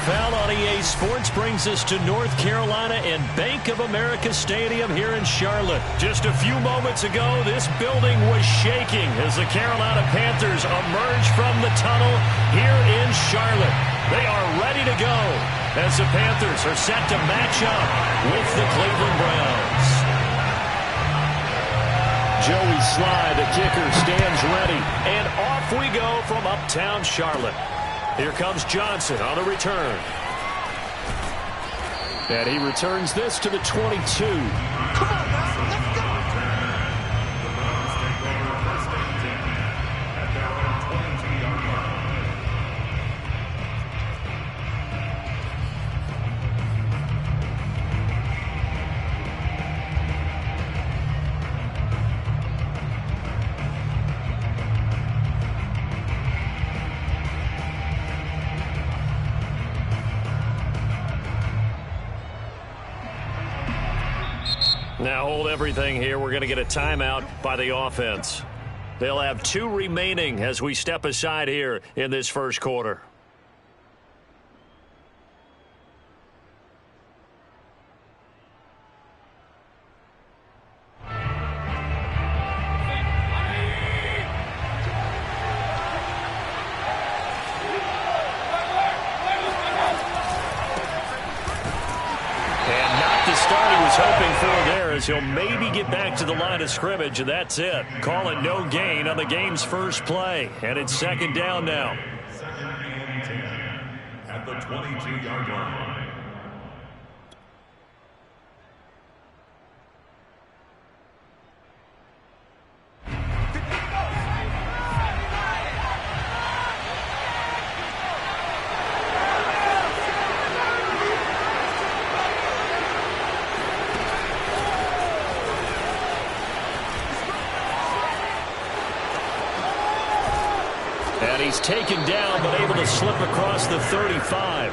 On EA Sports brings us to North Carolina and Bank of America Stadium here in Charlotte. Just a few moments ago, this building was shaking as the Carolina Panthers emerge from the tunnel here in Charlotte. They are ready to go as the Panthers are set to match up with the Cleveland Browns. Joey Sly, the kicker, stands ready, and off we go from uptown Charlotte. Here comes Johnson on the return. And he returns this to the 22. Come on, man. Let's go. Now hold everything here. We're going to get a timeout by the offense. They'll have 2 remaining as we step aside here in this first quarter. Hoping for there as he'll maybe get back to the line of scrimmage, and that's it. Call it no gain on the game's first play, and it's second down now. At the 22-yard line. He's taken down, but able to slip across the 35.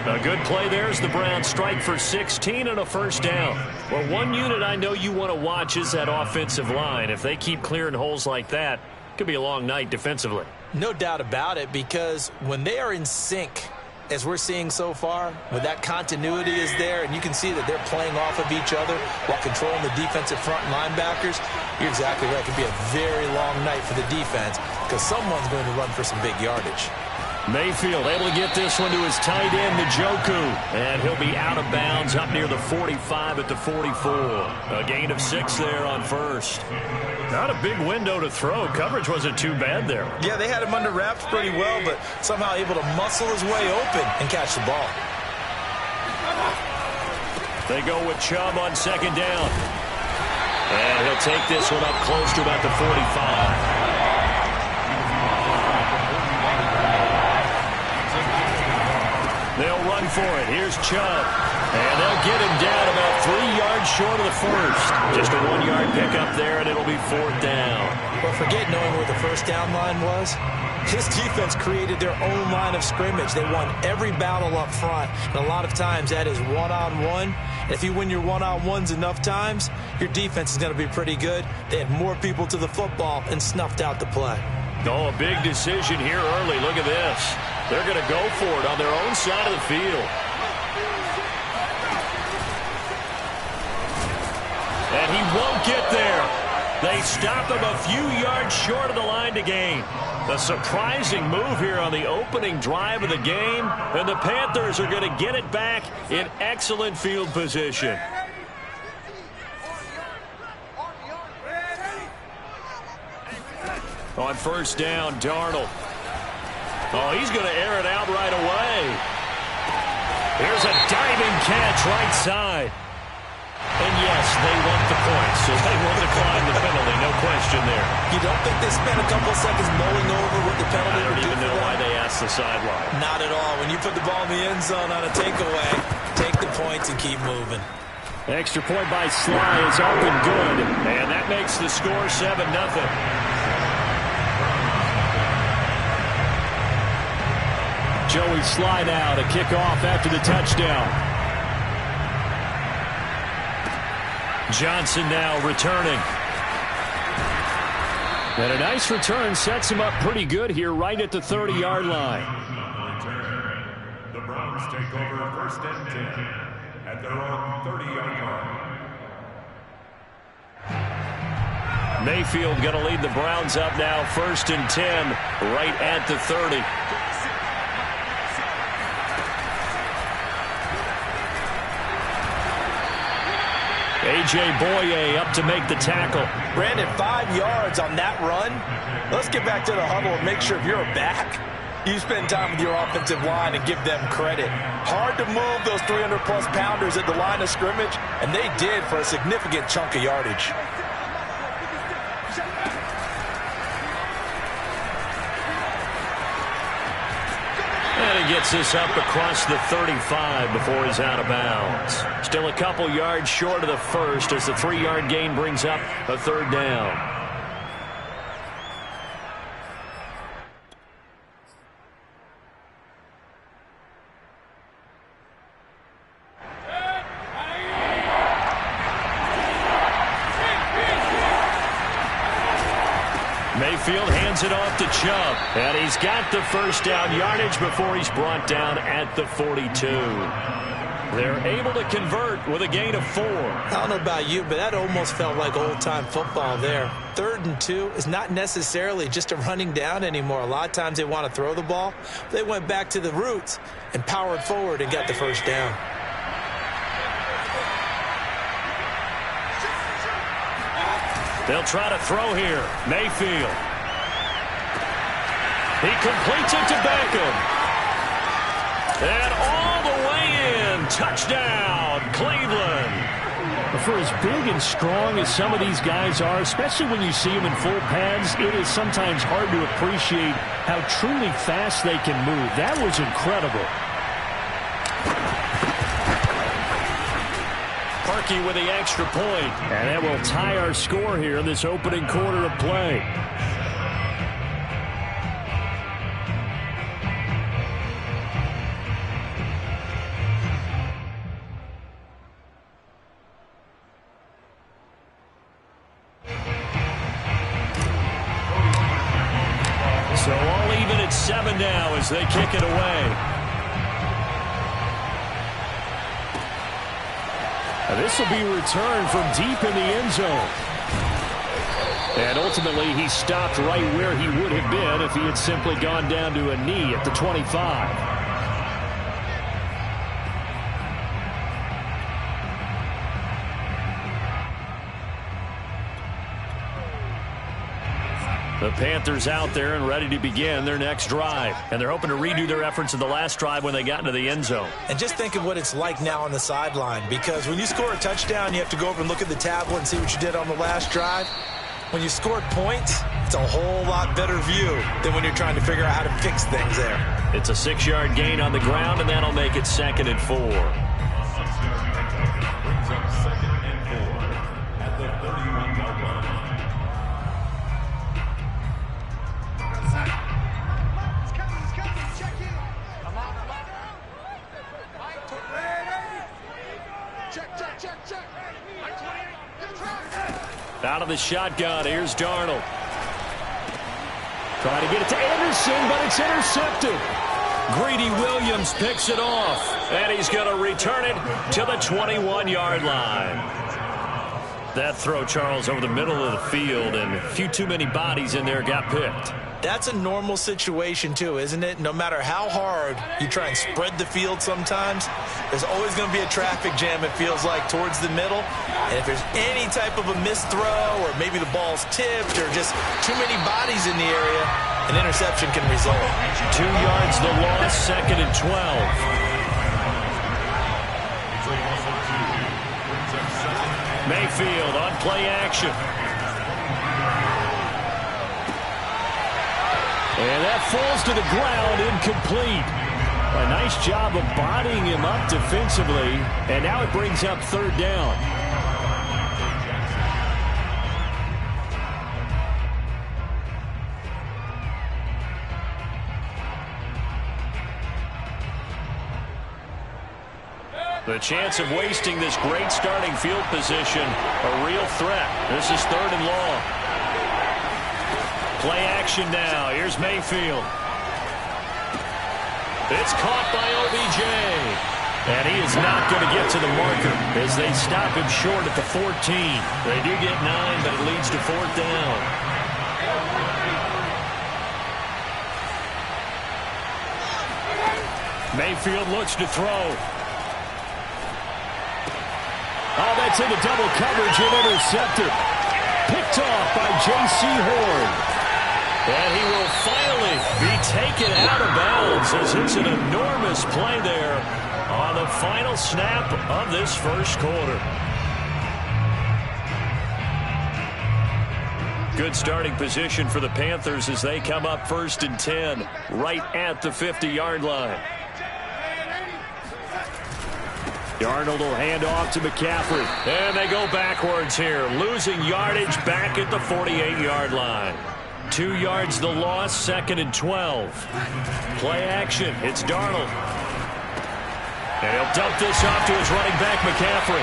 A good play there as the Browns strike for 16 and a first down. Well, one unit I know you want to watch is that offensive line. If they keep clearing holes like that, it could be a long night defensively. No doubt about it, because when they are in sync, as we're seeing so far, when that continuity is there and you can see that they're playing off of each other while controlling the defensive front linebackers, you're exactly right. It could be a very long night for the defense because someone's going to run for some big yardage. Mayfield able to get this one to his tight end, Njoku, and he'll be out of bounds up near the 45 at the 44. A gain of 6 there on first. Not a big window to throw. Coverage wasn't too bad there. Yeah, they had him under wraps pretty well, but somehow able to muscle his way open and catch the ball. They go with Chubb on second down. And he'll take this one up close to about the 45. They'll run for it. Here's Chubb. And they'll get him down about 3 yards short of the first. Just a 1-yard pickup there, and it'll be 4th down. Well, forget knowing where the first down line was. This defense created their own line of scrimmage. They won every battle up front. And a lot of times that is one-on-one. If you win your one-on-ones enough times, your defense is going to be pretty good. They had more people to the football and snuffed out the play. Oh, a big decision here early. Look at this. They're going to go for it on their own side of the field. And he won't get there. They stop him a few yards short of the line to gain. A surprising move here on the opening drive of the game. And the Panthers are going to get it back in excellent field position. On first down, Darnold. Oh, he's going to air it out right away. Here's a diving catch right side. And yes, they want the points. so they will decline the penalty, no question there. You don't think they spent a couple of seconds mulling over what the penalty would do? I don't even know why they asked the sideline. Not at all. When you put the ball in the end zone on a takeaway, take the points and keep moving. Extra point by Sly is up and good, and that makes the score 7-0. Joey Sly now to kick off after the touchdown. Johnson now returning. And a nice return sets him up pretty good here right at the 30-yard line. The Browns take over first and 10 at their own 30-yard line. Mayfield going to lead the Browns up now, first and 10, right at the 30. A.J. Boye up to make the tackle. Brandon, 5 yards on that run. Let's get back to the huddle and make sure if you're back, you spend time with your offensive line and give them credit. Hard to move those 300-plus pounders at the line of scrimmage, and they did for a significant chunk of yardage. And he gets this up across the 35 before he's out of bounds. Still a couple yards short of the first as the 3-yard gain brings up a third down. Mayfield hands it off to Chubb, and he's got the first down yardage before he's brought down at the 42. They're able to convert with a gain of 4. I don't know about you, but that almost felt like old-time football there. 3rd and 2 is not necessarily just a running down anymore. A lot of times they want to throw the ball. They went back to the roots and powered forward and got the first down. They'll try to throw here. Mayfield. He completes it to Beckham. And all the way in. Touchdown, Cleveland. For as big and strong as some of these guys are, especially when you see them in full pads, it is sometimes hard to appreciate how truly fast they can move. That was incredible. With the extra point. And that will tie our score here in this opening quarter of play. So all even at 7 now as they kick it away. This will be returned from deep in the end zone. And ultimately, he stopped right where he would have been if he had simply gone down to a knee at the 25. The Panthers out there and ready to begin their next drive. And they're hoping to redo their efforts in the last drive when they got into the end zone. And just think of what it's like now on the sideline, because when you score a touchdown, you have to go over and look at the tablet and see what you did on the last drive. When you scored points, it's a whole lot better view than when you're trying to figure out how to fix things there. It's a 6-yard gain on the ground, and that'll make it 2nd and 4. Brings up 2nd and 4 at the 31-yard line. Out of the shotgun, here's Darnold. Trying to get it to Anderson, but it's intercepted. Greedy Williams picks it off, and he's going to return it to the 21-yard line. That throw, Charles, over the middle of the field, and a few too many bodies in there got picked. That's a normal situation, too, isn't it? No matter how hard you try and spread the field sometimes, there's always going to be a traffic jam, it feels like, towards the middle. And if there's any type of a missed throw or maybe the ball's tipped or just too many bodies in the area, an interception can result. 2 yards the loss, 2nd and 12. Mayfield on play action. And that falls to the ground, incomplete. A nice job of bodying him up defensively, and now it brings up third down. The chance of wasting this great starting field position, a real threat. This is third and long. Play action now. Here's Mayfield. It's caught by OBJ. And he is not going to get to the marker as they stop him short at the 14. They do get 9, but it leads to fourth down. Mayfield looks to throw. Oh, that's into double coverage and intercepted. Picked off by J.C. Horn. And he will finally be taken out of bounds as it's an enormous play there on the final snap of this first quarter. Good starting position for the Panthers as they come up 1st and 10 right at the 50-yard line. Darnold will hand off to McCaffrey. And they go backwards here, losing yardage back at the 48-yard line. 2 yards the loss, 2nd and 12. Play action. It's Darnold. And he'll dump this off to his running back, McCaffrey.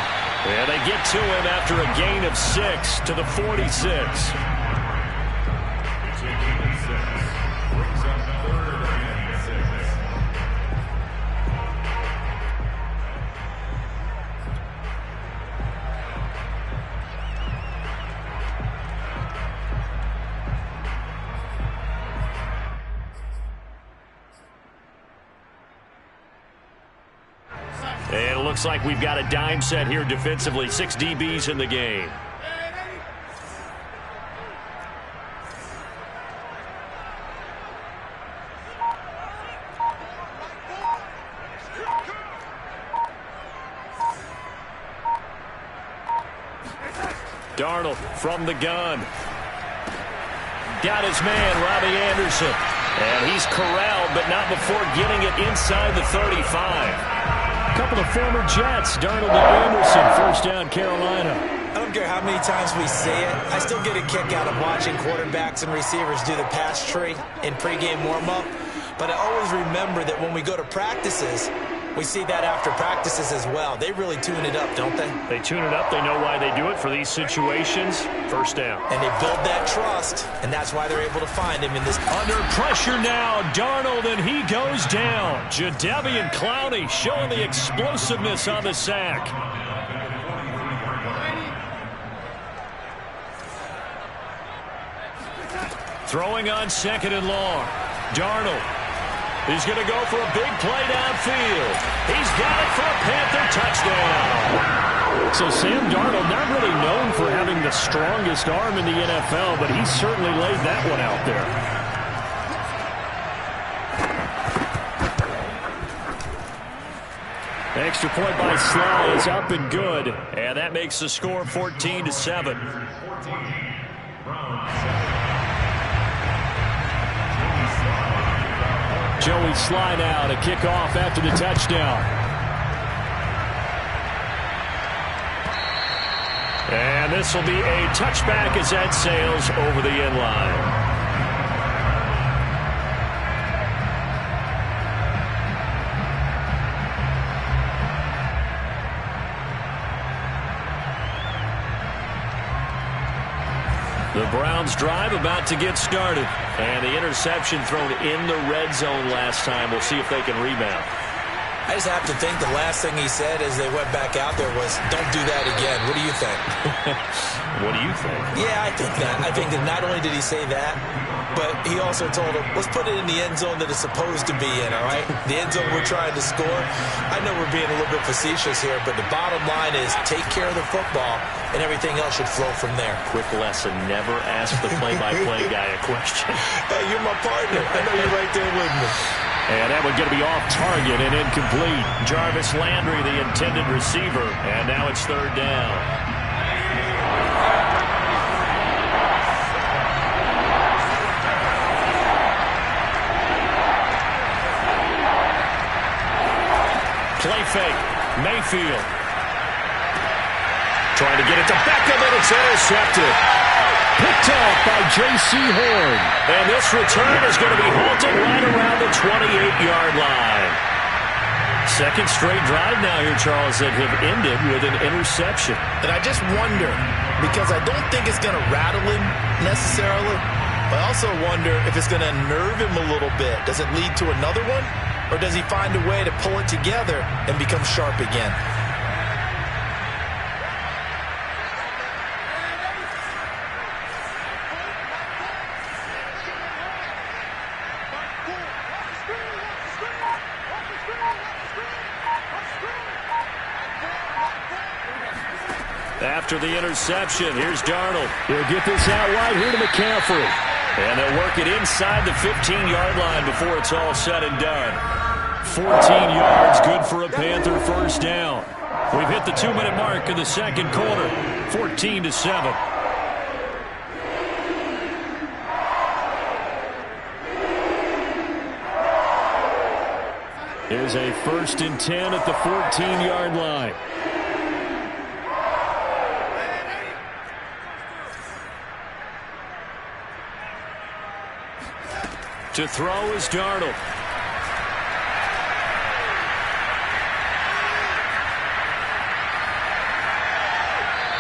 And they get to him after a gain of 6 to the 46. And it looks like we've got a dime set here defensively. 6 DBs in the game. Darnold from the gun. Got his man, Robbie Anderson. And he's corralled, but not before getting it inside the 35. A couple of former Jets, Darnold and Anderson, first down Carolina. I don't care how many times we say it, I still get a kick out of watching quarterbacks and receivers do the pass tree in pregame warm-up. But I always remember that when we go to practices, we see that after practices as well. They really tune it up, don't they? They tune it up. They know why they do it for these situations. First down. And they build that trust, and that's why they're able to find him in this. Under pressure now, Darnold, and he goes down. Jadeveon Clowney showing the explosiveness on the sack. Throwing on 2nd and long. Darnold. He's going to go for a big play downfield. He's got it for a Panther touchdown. So Sam Darnold, not really known for having the strongest arm in the NFL, but he certainly laid that one out there. Extra point by Sly is up and good. And that makes the score 14-7. Joey Sly now to kick off after the touchdown. And this will be a touchback as that sails over the end line. The Browns drive about to get started. And the interception thrown in the red zone last time. We'll see if they can rebound. I just have to think the last thing he said as they went back out there was, don't do that again. What do you think? What do you think? Yeah, I think that. I think that not only did he say that, but he also told him, let's put it in the end zone that it's supposed to be in, all right? The end zone we're trying to score. I know we're being a little bit facetious here, but the bottom line is take care of the football, and everything else should flow from there. Quick lesson, never ask the play-by-play guy a question. Hey, you're my partner. I know you're right there with me. And that one's going to be off target and incomplete. Jarvis Landry, the intended receiver, and now it's third down. Play fake. Mayfield. Trying to get it to Beckham, and it's intercepted. Picked up by J.C. Horn. And this return is going to be halted right around the 28-yard line. Second straight drive now here, Charles, that have ended with an interception. And I just wonder, because I don't think it's going to rattle him necessarily, but I also wonder if it's going to unnerve him a little bit. Does it lead to another one? Or does he find a way to pull it together and become sharp again? After the interception, here's Darnold. He'll get this out wide here to McCaffrey. And they'll work it inside the 15-yard line before it's all said and done. 14 yards, good for a Panther first down. We've hit the 2-minute mark in the second quarter, 14-7. Here's a 1st and 10 at the 14-yard line. To throw is Darnold.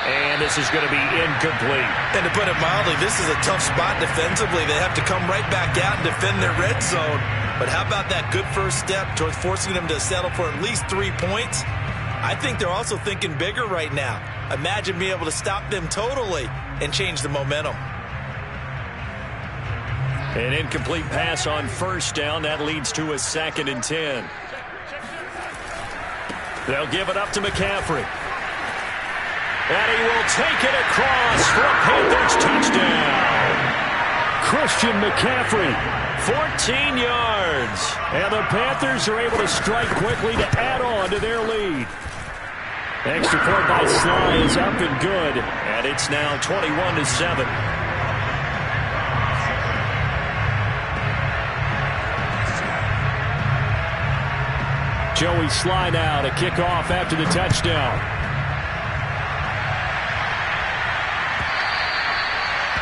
And this is going to be incomplete. And to put it mildly, this is a tough spot defensively. They have to come right back out and defend their red zone. But how about that good first step towards forcing them to settle for at least 3 points? I think they're also thinking bigger right now. Imagine being able to stop them totally and change the momentum. An incomplete pass on first down. That leads to a 2nd and 10. They'll give it up to McCaffrey. And he will take it across for a Panthers touchdown. Christian McCaffrey, 14 yards. And the Panthers are able to strike quickly to add on to their lead. Extra point by Sly is up and good. And it's now 21-7. Joey Sly now to kick off after the touchdown.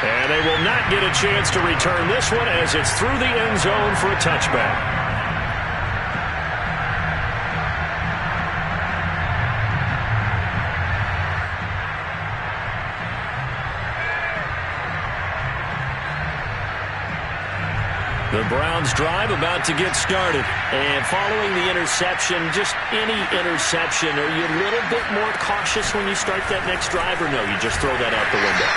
And they will not get a chance to return this one as it's through the end zone for a touchback. The Browns drive about to get started. And following the interception, just any interception, are you a little bit more cautious when you start that next drive, or no, you just throw that out the window?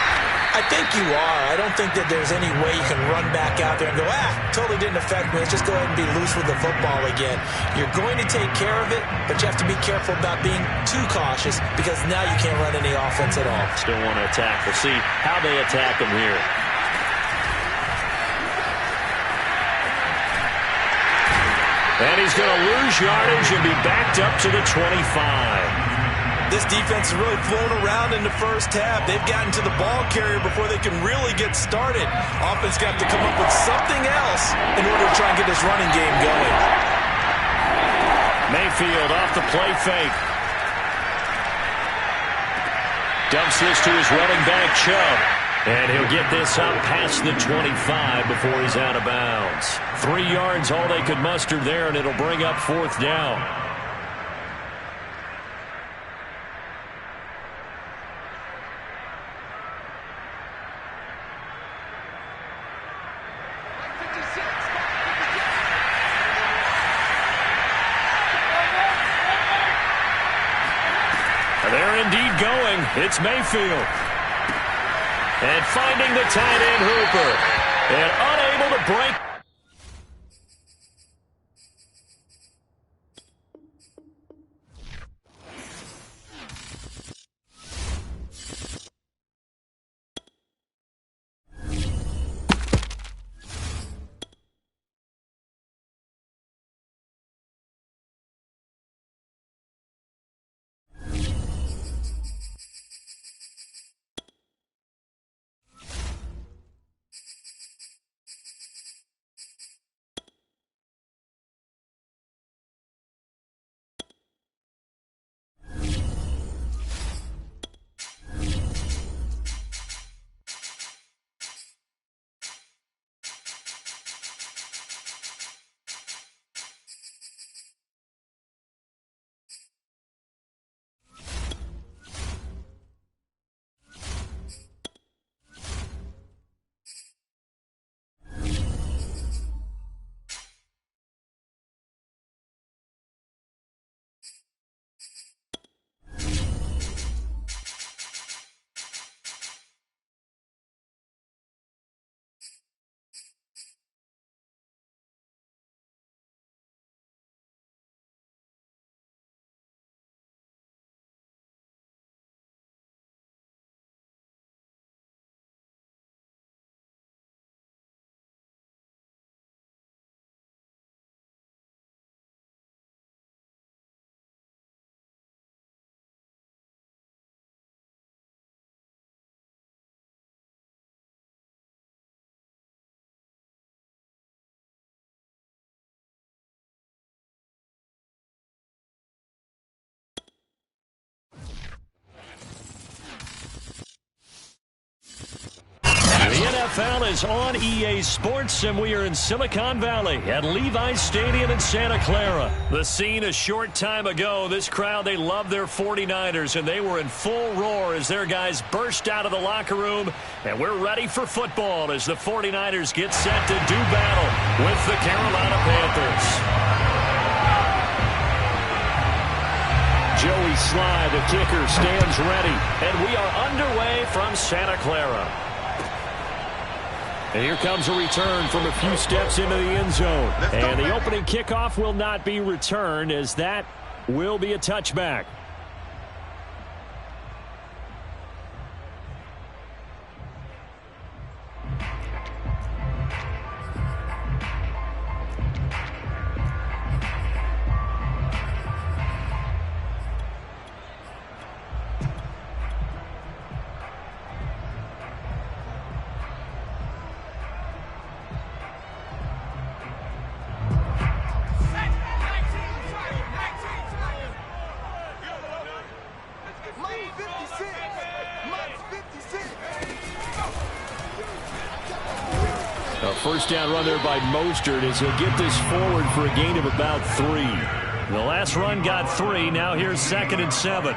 I think you are. I don't think that there's any way you can run back out there and go, totally didn't affect me. Let's just go ahead and be loose with the football again. You're going to take care of it, but you have to be careful about being too cautious because now you can't run any offense at all. Still want to attack. We'll see how they attack them here. And he's going to lose yardage and be backed up to the 25. This defense has really flown around in the first half. They've gotten to the ball carrier before they can really get started. Offense got to come up with something else in order to try and get this running game going. Mayfield off the play fake. Dumps this to his running back, Chubb. And he'll get this up past the 25 before he's out of bounds. 3 yards, all they could muster there, and it'll bring up 4th down. They're indeed going. It's Mayfield. And finding the tight end Hooper. And unable to break. NFL is on EA Sports, and we are in Silicon Valley at Levi's Stadium in Santa Clara. The scene a short time ago. This crowd, they love their 49ers, and they were in full roar as their guys burst out of the locker room. And we're ready for football as the 49ers get set to do battle with the Carolina Panthers. Joey Sly, the kicker, stands ready, and we are underway from Santa Clara. And here comes a return from a few steps into the end zone. And the opening kickoff will not be returned, as that will be a touchback. First down run there by Mostert as he'll get this forward for a gain of about 3. The last run got 3. Now here's 2nd and 7.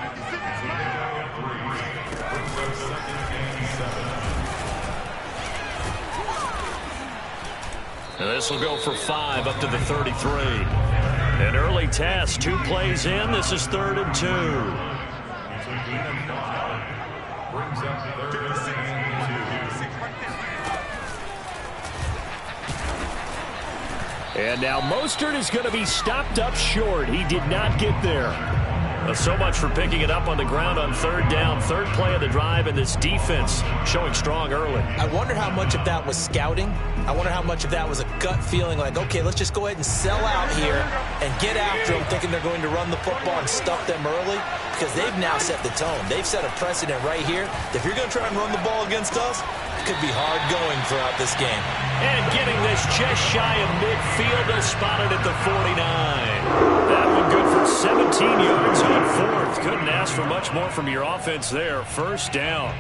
And this will go for 5 up to the 33. An early test. 2 plays in. This is 3rd and 2. Brings up 3rd and 2. And now Mostert is going to be stopped up short. He did not get there. So much for picking it up on the ground on 3rd down. 3rd play of the drive, and this defense showing strong early. I wonder how much of that was scouting. I wonder how much of that was a gut feeling like, okay, let's just go ahead and sell out here and get after them, thinking they're going to run the football and stuff them early, because they've now set the tone. They've set a precedent right here. If you're going to try and run the ball against us, it could be hard going throughout this game. And getting this just shy of midfield, they'll spot it at the 49. That one good for 17 yards on 4th. Couldn't ask for much more from your offense there. 1st down.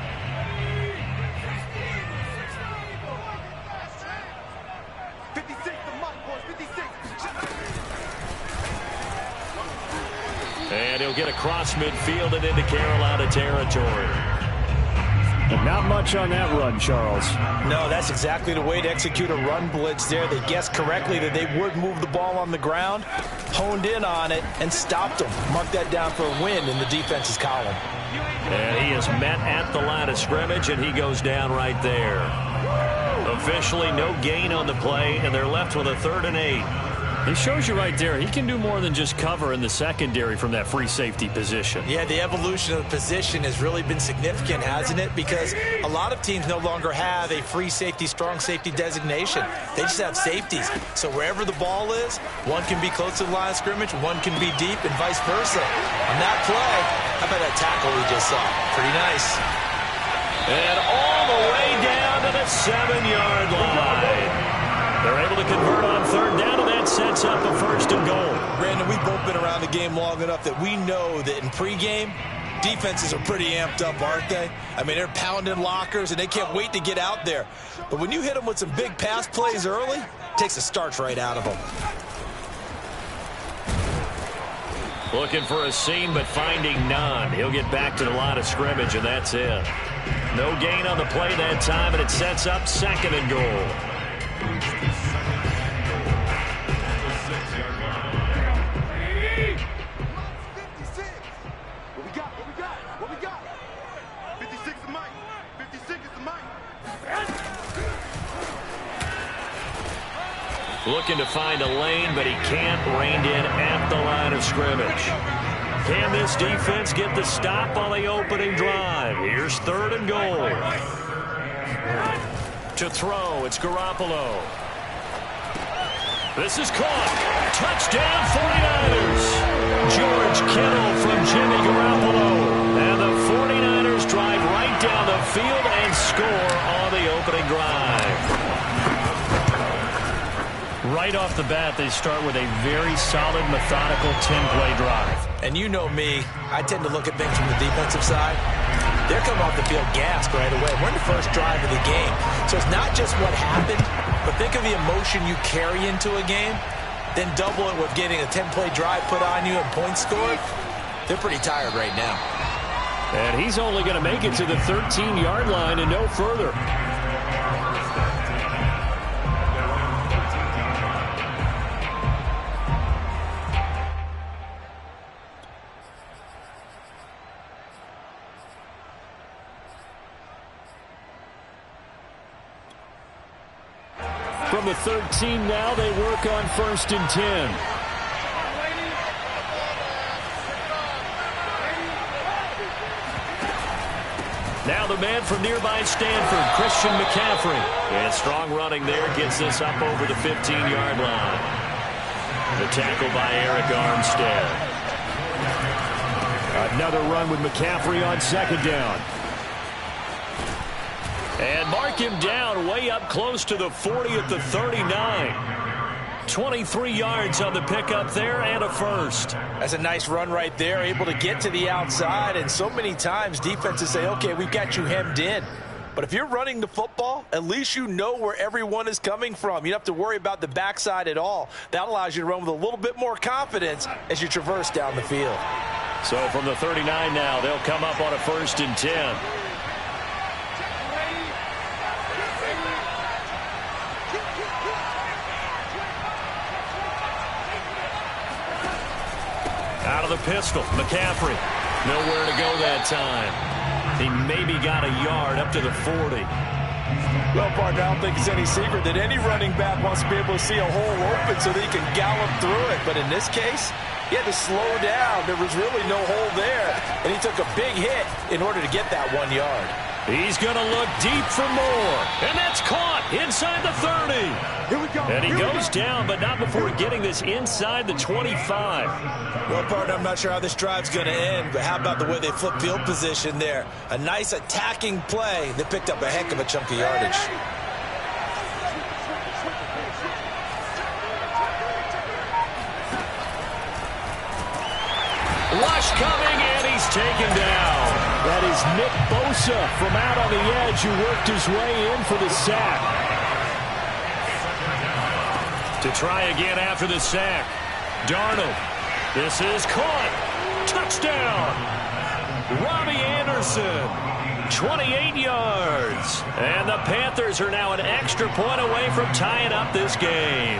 And he'll get across midfield and into Carolina territory. And not much on that run, Charles. No, that's exactly the way to execute a run blitz there. They guessed correctly that they would move the ball on the ground, honed in on it, and stopped them. Mark that down for a win in the defense's column. And he is met at the line of scrimmage, and he goes down right there. Officially no gain on the play, and they're left with a 3rd and 8. He shows you right there, he can do more than just cover in the secondary from that free safety position. Yeah, the evolution of the position has really been significant, hasn't it? Because a lot of teams no longer have a free safety, strong safety designation. They just have safeties. So wherever the ball is, one can be close to the line of scrimmage, one can be deep, and vice versa. On that play, how about that tackle we just saw? Pretty nice. And all the way down to the 7-yard line. They're able to convert on 3rd down, and that sets up a 1st and goal. Brandon, we've both been around the game long enough that we know that in pregame, defenses are pretty amped up, aren't they? I mean, they're pounding lockers, and they can't wait to get out there. But when you hit them with some big pass plays early, it takes the starch right out of them. Looking for a seam, but finding none. He'll get back to the line of scrimmage, and that's it. No gain on the play that time, and it sets up 2nd and goal. Looking to find a lane, but he can't. Reined in at the line of scrimmage. Can this defense get the stop on the opening drive? Here's 3rd and goal. To throw, it's Garoppolo. This is caught. Touchdown 49ers. George Kittle from Jimmy Garoppolo. And the 49ers drive right down the field and score on the opening drive. Right off the bat, they start with a very solid, methodical 10-play drive. And you know me, I tend to look at things from the defensive side. they're coming off the field gassed right away. We're in the first drive of the game. So it's not just what happened, but think of the emotion you carry into a game, then double it with getting a 10-play drive put on you and points scored. They're pretty tired right now. And he's only going to make it to the 13-yard line and no further. From the 13 now, they work on 1st and 10. Now the man from nearby Stanford, Christian McCaffrey. And strong running there gets this up over the 15-yard line. The tackle by Eric Armstead. Another run with McCaffrey on 2nd down. And mark him down way up close to the 40 at the 39. 23 yards on the pickup there and a first. That's a nice run right there, able to get to the outside. And so many times defenses say, okay, we've got you hemmed in. But if you're running the football, at least you know where everyone is coming from. You don't have to worry about the backside at all. That allows you to run with a little bit more confidence as you traverse down the field. So from the 39 now, they'll come up on a 1st and 10. Out of the pistol, McCaffrey. Nowhere to go that time. He maybe got a yard up to the 40. Well, partner, I don't think it's any secret that any running back wants to be able to see a hole open so that he can gallop through it. But in this case, he had to slow down. There was really no hole there. And he took a big hit in order to get that 1 yard. He's going to look deep for more. And that's caught inside the 30. Here we go. And he goes down, but not before getting this inside the 25. Well, partner, I'm not sure how this drive's going to end, but how about the way they flip field position there? A nice attacking play that picked up a heck of a chunk of yardage. Rush coming, and he's taken down. That is Nick Bosa from out on the edge who worked his way in for the sack. To try again after the sack. Darnold. This is caught. Touchdown. Robbie Anderson. 28 yards. And the Panthers are now an extra point away from tying up this game.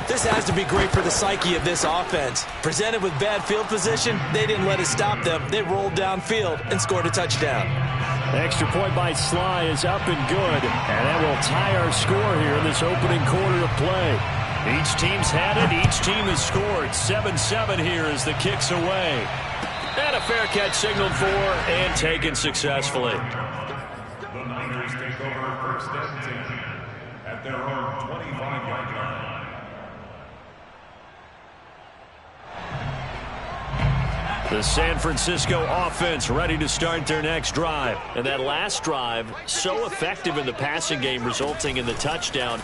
This has to be great for the psyche of this offense. Presented with bad field position, they didn't let it stop them. They rolled downfield and scored a touchdown. Extra point by Sly is up and good. And that will tie our score here in this opening quarter of play. Each team's had it. Each team has scored. 7-7 here as the kick's away. And a fair catch signaled for and taken successfully. The Niners take over 1st and 10 at their own 25-yard line. The San Francisco offense ready to start their next drive. And that last drive, so effective in the passing game, resulting in the touchdown.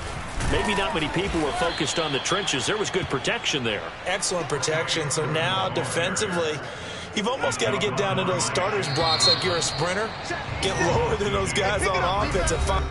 Maybe not many people were focused on the trenches. There was good protection there. Excellent protection. So now defensively, you've almost got to get down to those starters blocks like you're a sprinter. Get lower than those guys on offense and find.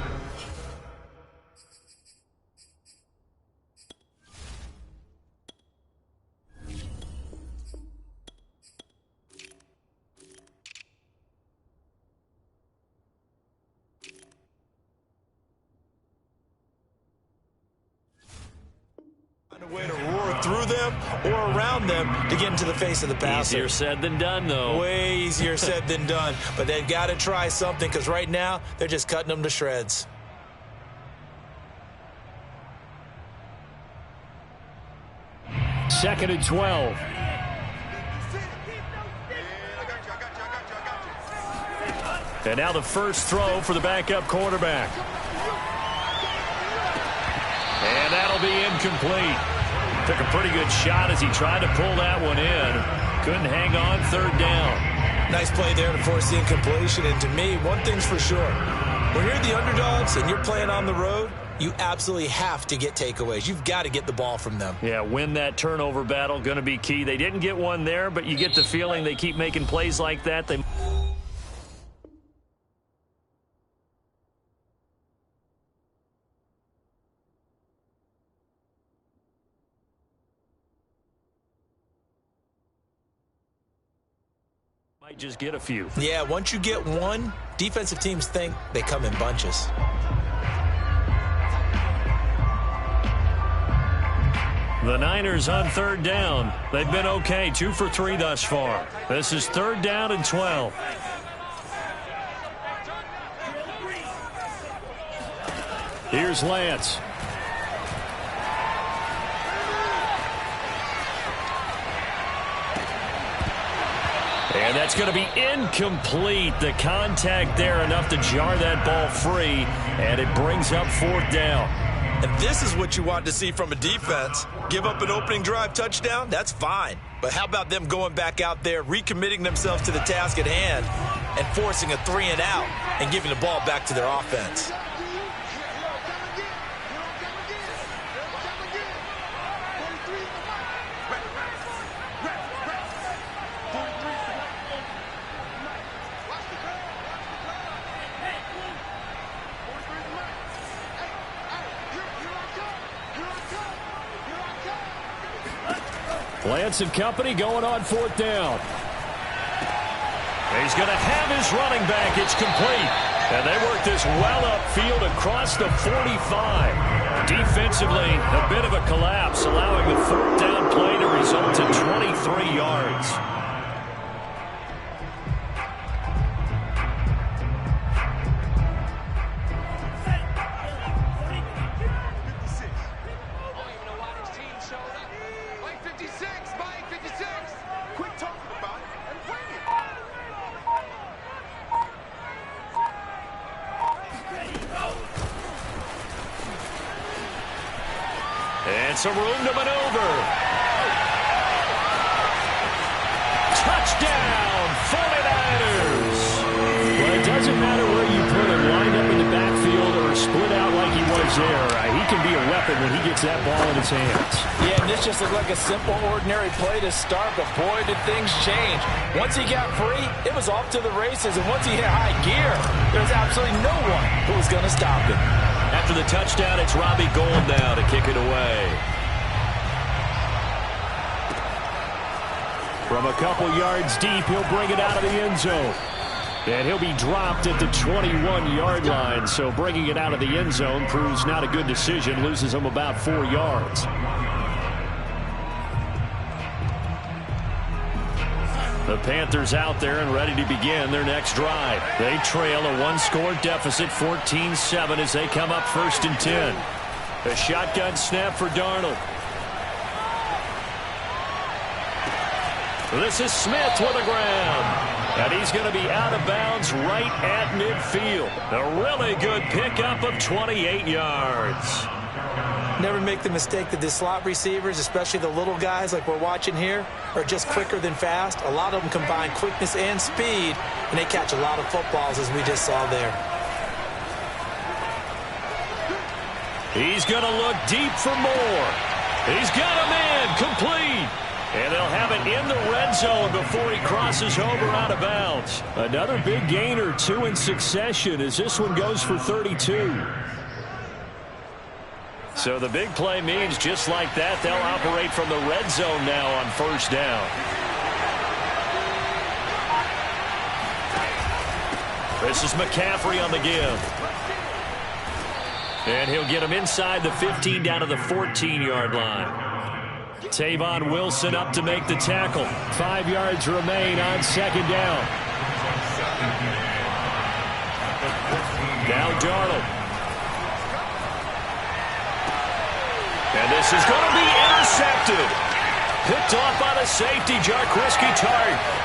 A way to roar through them or around them to get into the face of the passer. Easier said than done, though. Way easier said than done. But they've got to try something because right now they're just cutting them to shreds. Second and 12. And now the first throw for the backup quarterback. And that'll be incomplete. Took a pretty good shot as he tried to pull that one in. Couldn't hang on, 3rd down. Nice play there to force the incompletion. And to me, one thing's for sure. When you're the underdogs and you're playing on the road, you absolutely have to get takeaways. You've got to get the ball from them. Yeah, win that turnover battle, going to be key. They didn't get one there, but you get the feeling they keep making plays like that. Might just get a few. Yeah, once you get one, defensive teams think they come in bunches. The Niners on third down. They've been okay, 2 for 3 thus far. This is 3rd down and 12. Here's Lance. And that's going to be incomplete. The contact there enough to jar that ball free, and it brings up 4th down. And this is what you want to see from a defense. Give up an opening drive touchdown, that's fine. But how about them going back out there, recommitting themselves to the task at hand, and forcing a 3 and out and giving the ball back to their offense? Lance and company going on 4th down. He's going to have his running back. It's complete. And they work this well upfield across the 45. Defensively, a bit of a collapse, allowing the 4th down play to result in 23 yards. And some room to maneuver. Touchdown, 49ers. Well, it doesn't matter where you put him, lined up in the backfield or split out like he was there. He can be a weapon when he gets that ball in his hands. Yeah, and this just looked like a simple, ordinary play to start, but boy, did things change. Once he got free, it was off to the races, and once he hit high gear, there's absolutely no one who was going to stop him. After the touchdown, it's Robbie Gould now to kick it away. From a couple yards deep, he'll bring it out of the end zone. And he'll be dropped at the 21-yard line, so bringing it out of the end zone proves not a good decision, loses him about 4 yards. The Panthers out there and ready to begin their next drive. They trail a 1-score deficit, 14-7, as they come up 1st and 10. A shotgun snap for Darnold. This is Smith with the ground. And he's going to be out of bounds right at midfield. A really good pickup of 28 yards. Never make the mistake that the slot receivers, especially the little guys like we're watching here, are just quicker than fast. A lot of them combine quickness and speed, and they catch a lot of footballs, as we just saw there. He's going to look deep for more. He's got a man complete. And they'll have it in the red zone before he crosses over out of bounds. Another big gainer, 2 in succession, as this one goes for 32. So the big play means just like that, they'll operate from the red zone now on 1st down. This is McCaffrey on the give. And he'll get him inside the 15 down to the 14-yard line. Tavon Wilson up to make the tackle. 5 yards remain on 2nd down. Now Darnold. And this is going to be intercepted. Picked off by the safety, Jarquiski Tart.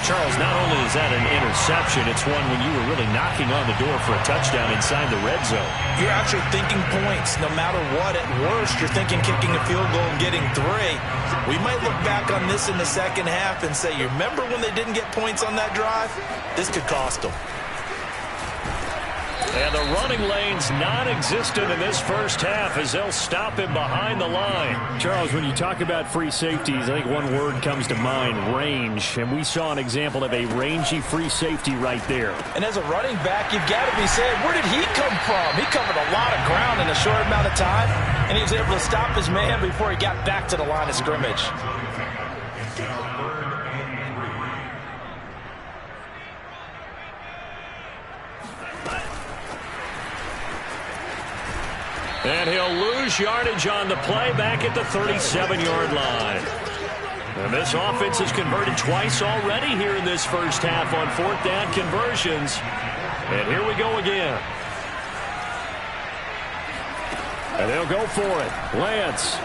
Charles, not only is that an interception, it's one when you were really knocking on the door for a touchdown inside the red zone. You're actually thinking points no matter what. At worst, you're thinking kicking a field goal and getting 3. We might look back on this in the second half and say, you remember when they didn't get points on that drive? This could cost them. And the running lane's non-existent in this first half as they'll stop him behind the line. Charles, when you talk about free safeties, I think one word comes to mind, range. And we saw an example of a rangy free safety right there. And as a running back, you've got to be saying, where did he come from? He covered a lot of ground in a short amount of time, and he was able to stop his man before he got back to the line of scrimmage. And he'll lose yardage on the play back at the 37-yard line. And this offense has converted twice already here in this first half on fourth down conversions. And here we go again. And they'll go for it. Lance.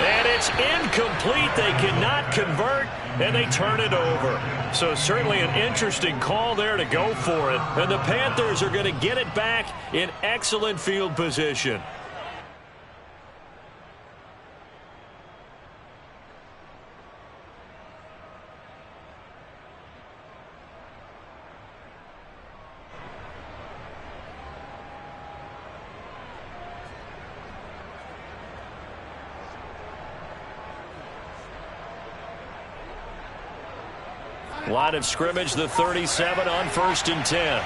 And it's incomplete. They cannot convert, and they turn it over. So certainly an interesting call there to go for it. And the Panthers are going to get it back in excellent field position. Line of scrimmage, the 37 on 1st and 10.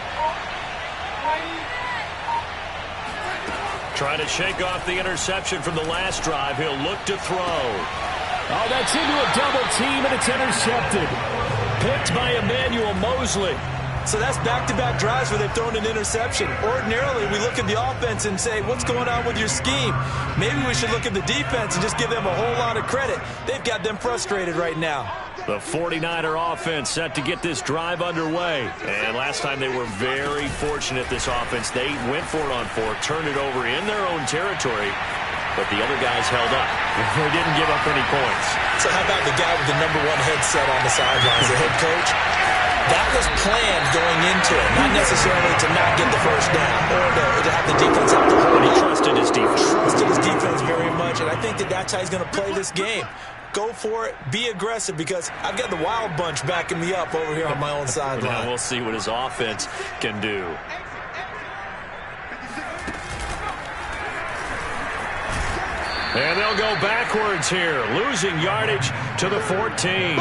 Trying to shake off the interception from the last drive. He'll look to throw. Oh, that's into a double team, and it's intercepted. Picked by Emmanuel Mosley. So that's back-to-back drives where they've thrown an interception. Ordinarily, we look at the offense and say, what's going on with your scheme? Maybe we should look at the defense and just give them a whole lot of credit. They've got them frustrated right now. The 49er offense set to get this drive underway. And last time they were very fortunate, this offense. They went for it on 4, turned it over in their own territory, but the other guys held up. They didn't give up any points. So how about the guy with the #1 headset on the sidelines, the head coach? That was planned going into it, not necessarily to not get the first down or to have the defense have to hold. He trusted his defense. Trusted his defense very much, and I think that's how he's going to play this game. Go for it, be aggressive, because I've got the Wild Bunch backing me up over here on my own sideline. Now we'll see what his offense can do. And they'll go backwards here, losing yardage to the 14.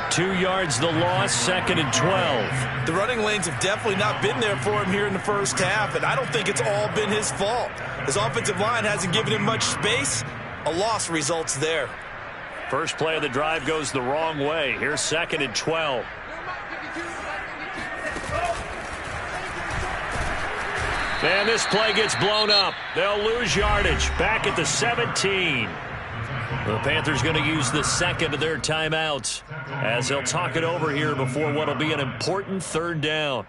2 yards the loss, 2nd and 12. The running lanes have definitely not been there for him here in the first half, and I don't think it's all been his fault. His offensive line hasn't given him much space. A loss results there. First play of the drive goes the wrong way. Here's 2nd and 12. And this play gets blown up. They'll lose yardage. Back at the 17. The Panthers going to use the second of their timeouts as they'll talk it over here before what will be an important 3rd down.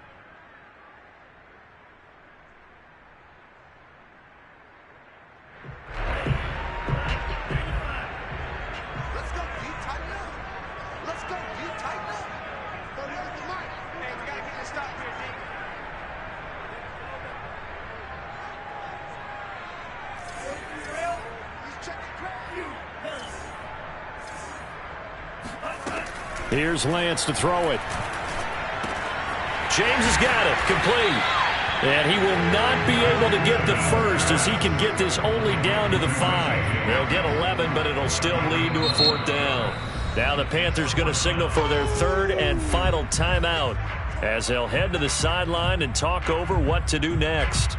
Here's Lance to throw it. James has got it. Complete. And he will not be able to get the first as he can get this only down to the 5. They'll get 11, but it'll still lead to a 4th down. Now the Panthers going to signal for their 3rd and final timeout as they'll head to the sideline and talk over what to do next.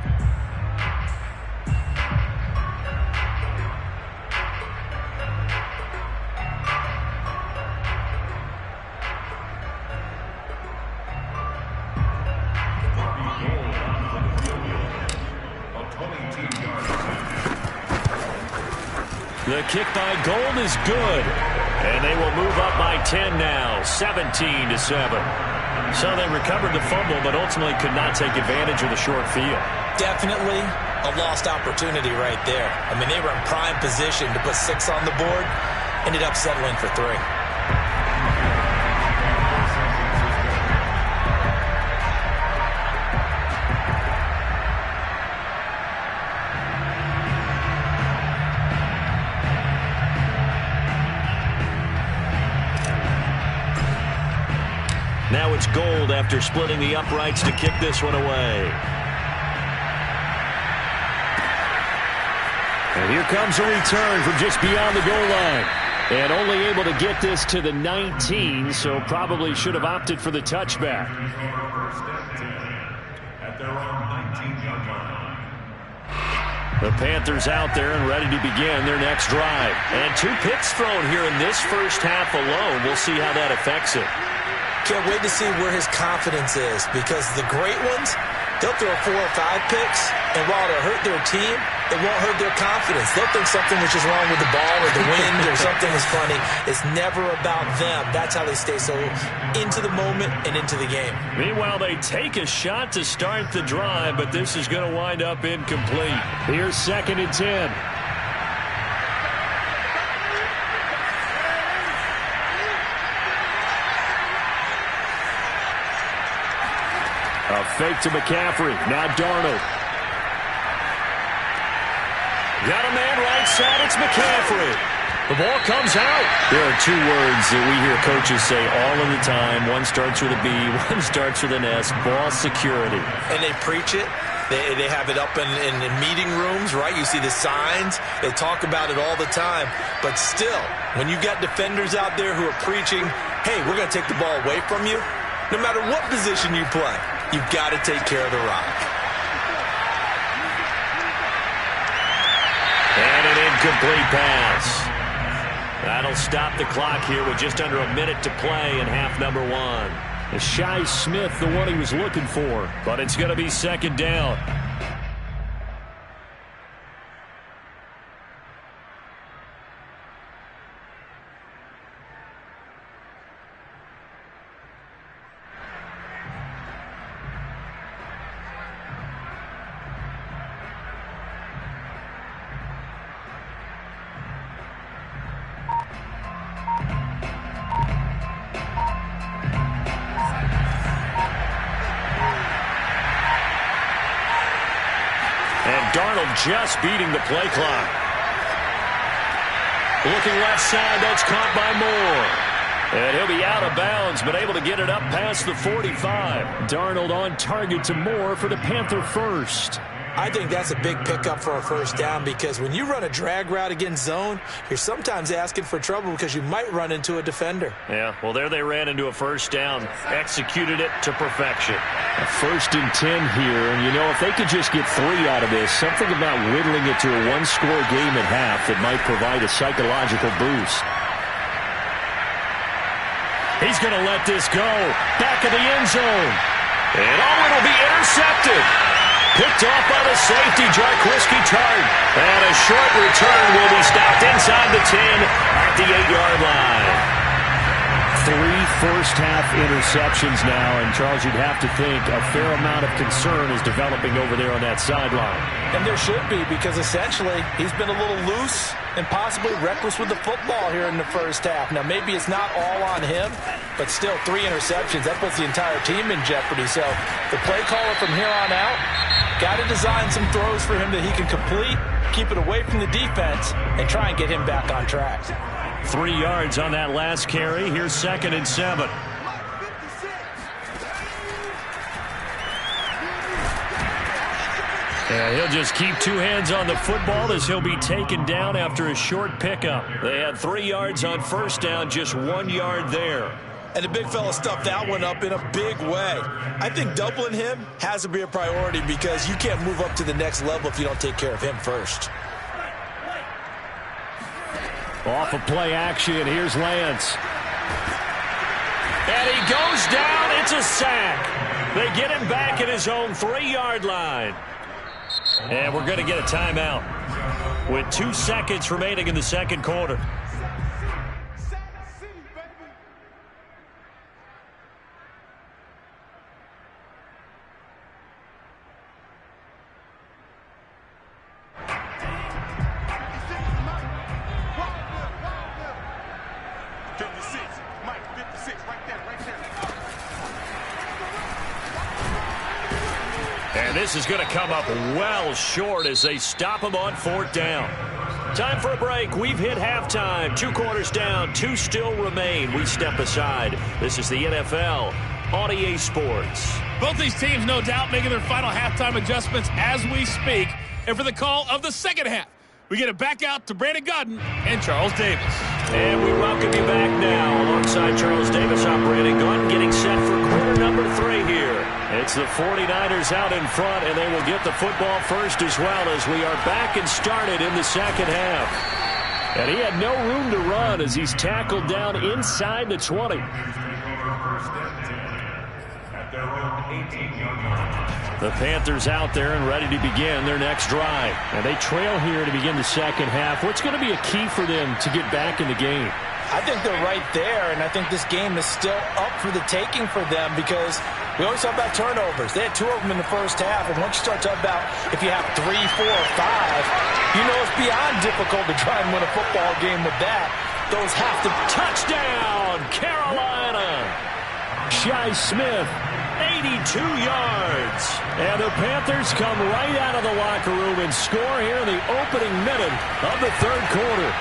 The kick by Gold is good. And they will move up by 10 now, 17-7. So they recovered the fumble, but ultimately could not take advantage of the short field. Definitely a lost opportunity right there. I mean, they were in prime position to put 6 on the board, ended up settling for 3. Now it's Gold after splitting the uprights to kick this one away. And here comes a return from just beyond the goal line. And only able to get this to the 19, so probably should have opted for the touchback. The Panthers out there and ready to begin their next drive. And 2 picks thrown here in this first half alone. We'll see how that affects it. Can't wait to see where his confidence is, because the great ones, They'll throw 4 or 5 picks, and while it'll hurt their team, it won't hurt their confidence. They'll think something was just wrong with the ball or the wind or something was funny. It's never about them. That's how they stay so into the moment and into the game. Meanwhile, they take a shot to start the drive, but this is going to wind up incomplete. Here's 2nd and 10. A fake to McCaffrey. Now Darnold. Got a man right side. It's McCaffrey. The ball comes out. There are 2 words that we hear coaches say all of the time. One starts with a B, one starts with an S. Ball security. And they preach it. They have it up in meeting rooms, right? You see the signs. They talk about it all the time. But still, when you got defenders out there who are preaching, hey, we're going to take the ball away from you, no matter what position you play, you've got to take care of the rock. And an incomplete pass. That'll stop the clock here with just under a minute to play in half number 1. Is Shi Smith the one he was looking for? But it's going to be 2nd down. Darnold just beating the play clock. Looking left side, that's caught by Moore. And he'll be out of bounds, but able to get it up past the 45. Darnold on target to Moore for the Panther first. I think that's a big pickup for a first down because when you run a drag route against zone, you're sometimes asking for trouble because you might run into a defender. Yeah, well, there they ran into a first down, executed it to perfection. A 1st and 10 here, and you know, if they could just get 3 out of this, something about whittling it to a 1-score game at half that might provide a psychological boost. He's going to let this go. Back of the end zone. And it'll be intercepted. Picked off by the safety, Jarquiski Tart. And a short return will be stopped inside the 10 at the 8-yard line. 3 first-half interceptions now, and Charles, you'd have to think a fair amount of concern is developing over there on that sideline. And there should be, because essentially he's been a little loose and possibly reckless with the football here in the first half. Now, maybe it's not all on him, but still 3 interceptions. That puts the entire team in jeopardy. So the play caller from here on out got to design some throws for him that he can complete, keep it away from the defense, and try and get him back on track. 3 yards on that last carry. Here's 2nd and 7. And he'll just keep 2 hands on the football as he'll be taken down after a short pickup. They had 3 yards on first down, just 1 yard there. And the big fella stuffed that one up in a big way. I think doubling him has to be a priority because you can't move up to the next level if you don't take care of him first. Off of play action, here's Lance. And he goes down, it's a sack. They get him back at his own 3-yard line. And we're going to get a timeout with 2 seconds remaining in the second quarter. And this is going to come up well short as they stop him on 4th down. Time for a break. We've hit halftime. 2 quarters down. 2 still remain. We step aside. This is the NFL on EA Sports. Both these teams, no doubt, making their final halftime adjustments as we speak. And for the call of the second half, we get it back out to Brandon Godden and Charles Davis. And we welcome you back now. Alongside Charles Davis, I'm Brandon Godden, getting set for quarter number 3 here. It's the 49ers out in front, and they will get the football first as well as we are back and started in the second half. And he had no room to run as he's tackled down inside the 20. at their own 18-yard line. The Panthers out there and ready to begin their next drive. And they trail here to begin the second half. What's going to be a key for them to get back in the game? I think they're right there, and I think this game is still up for the taking for them because we always talk about turnovers. They had 2 of them in the first half, and once you start talking about if you have 3, 4, or 5, you know it's beyond difficult to try and win a football game with that. Those have to... Touchdown, Carolina! Shi Smith, 82 yards. And the Panthers come right out of the locker room and score here in the opening minute of the third quarter.